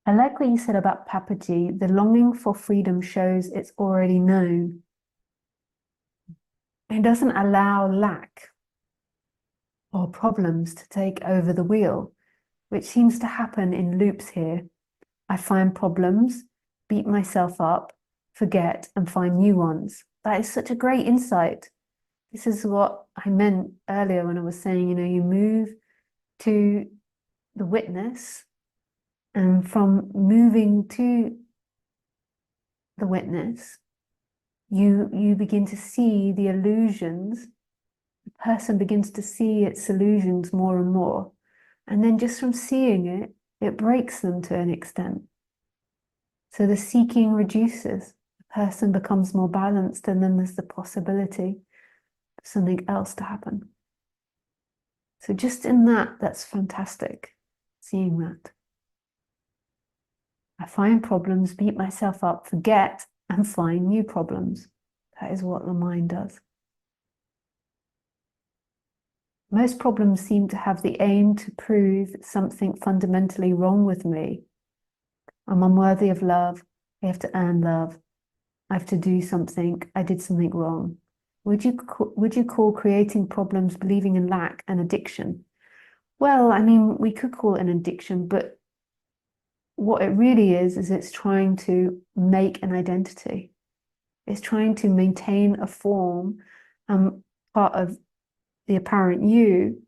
I like what you said about Papaji. The longing for freedom shows it's already known. It doesn't allow lack or problems to take over the wheel, which seems to happen in loops here. I find problems, beat myself up, forget, and find new ones. That is such a great insight. This is what I meant earlier when I was saying, you move to the witness, and from moving to the witness, you begin to see the illusions. The person begins to see its illusions more and more. And then just from seeing it, it breaks them to an extent. So the seeking reduces, the person becomes more balanced, and then there's the possibility of something else to happen. So just in that, that's fantastic, seeing that. I find problems, beat myself up, forget, and find new problems. That is what the mind does. Most problems seem to have the aim to prove something fundamentally wrong with me. I'm unworthy of love. I have to earn love. I have to do something. I did something wrong. Would you call creating problems, believing in lack, an addiction? Well, I mean, we could call it an addiction, but what it really is it's trying to make an identity. It's trying to maintain a form. Part of the apparent you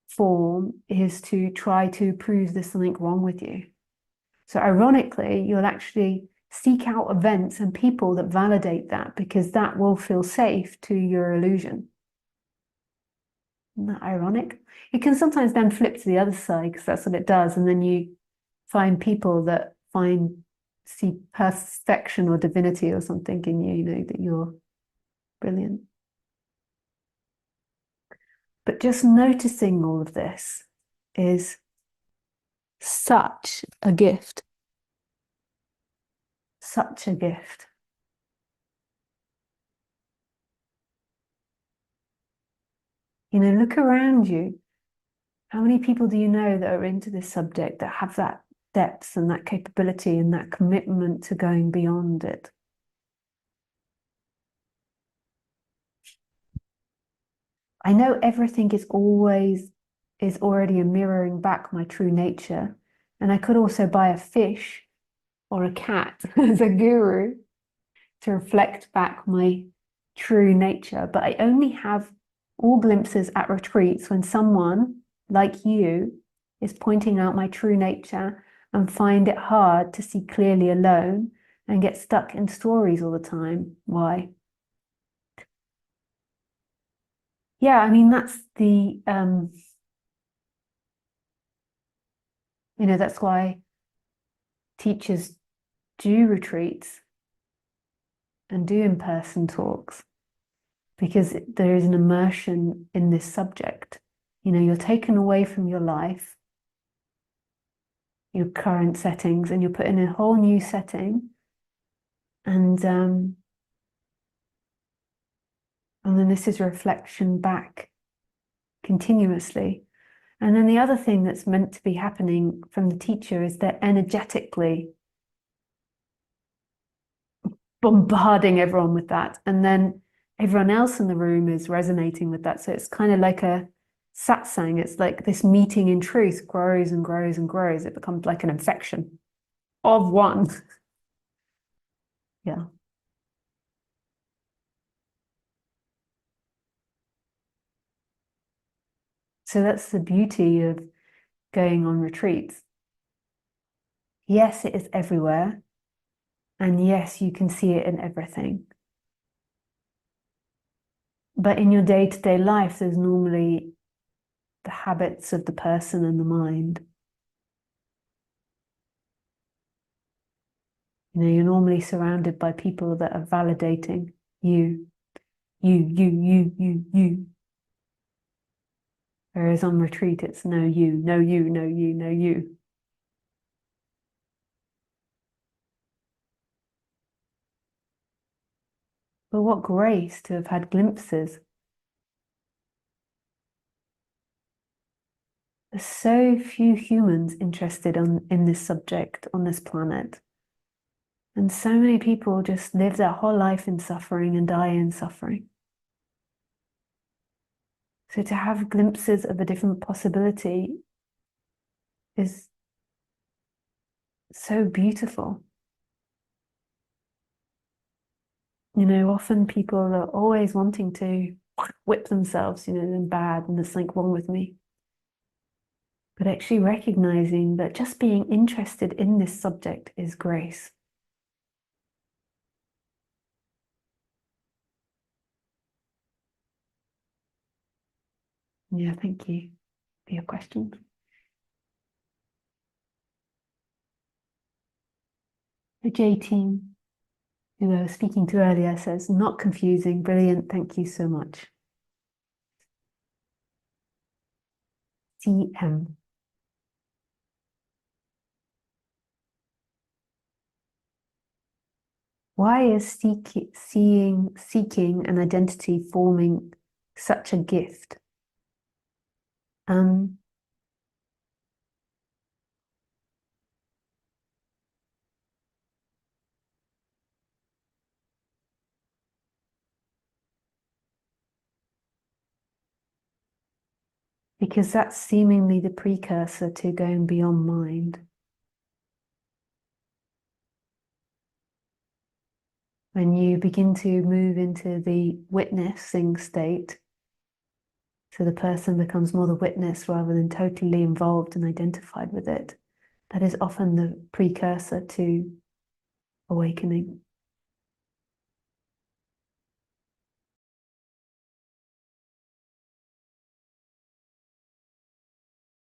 form is to try to prove there's something wrong with you. So ironically, you'll actually seek out events and people that validate that, because that will feel safe to your illusion. Isn't that ironic? It can sometimes then flip to the other side, because that's what it does. And then you find people that see perfection or divinity or something in you, that you're brilliant. But just noticing all of this is such a gift. Such a gift. Look around you. How many people do you know that are into this subject, that have that depth and that capability and that commitment to going beyond it? I know everything is already a mirroring back my true nature. And I could also buy a fish or a cat as a guru to reflect back my true nature. But I only have all glimpses at retreats when someone like you is pointing out my true nature and find it hard to see clearly alone and get stuck in stories all the time. Why? Yeah, I mean, that's that's why teachers do retreats and do in-person talks, because there is an immersion in this subject. You're taken away from your life, your current settings, and you're put in a whole new setting. And then this is a reflection back continuously. And then the other thing that's meant to be happening from the teacher is they're energetically bombarding everyone with that. And then everyone else in the room is resonating with that. So it's kind of like a satsang. It's like this meeting in truth grows and grows and grows. It becomes like an infection of one. Yeah. So that's the beauty of going on retreats. Yes, it is everywhere. And yes, you can see it in everything. But in your day-to-day life, there's normally the habits of the person and the mind. You're normally surrounded by people that are validating you. Whereas on retreat, it's no you, no you, no you, no you. But what grace to have had glimpses There's so few humans interested in this subject on this planet. And so many people just live their whole life in suffering and die in suffering. So to have glimpses of a different possibility is so beautiful. You know, often people are always wanting to whip themselves, you know, I'm bad and there's something wrong with me. But actually recognizing that just being interested in this subject is grace. Yeah, thank you for your question. The J team, who I was speaking to earlier, says, not confusing, brilliant, thank you so much. CM. Why is seeking an identity forming such a gift? Um, because that's seemingly the precursor to going beyond mind. When you begin to move into the witnessing state, so the person becomes more the witness rather than totally involved and identified with it, that is often the precursor to awakening.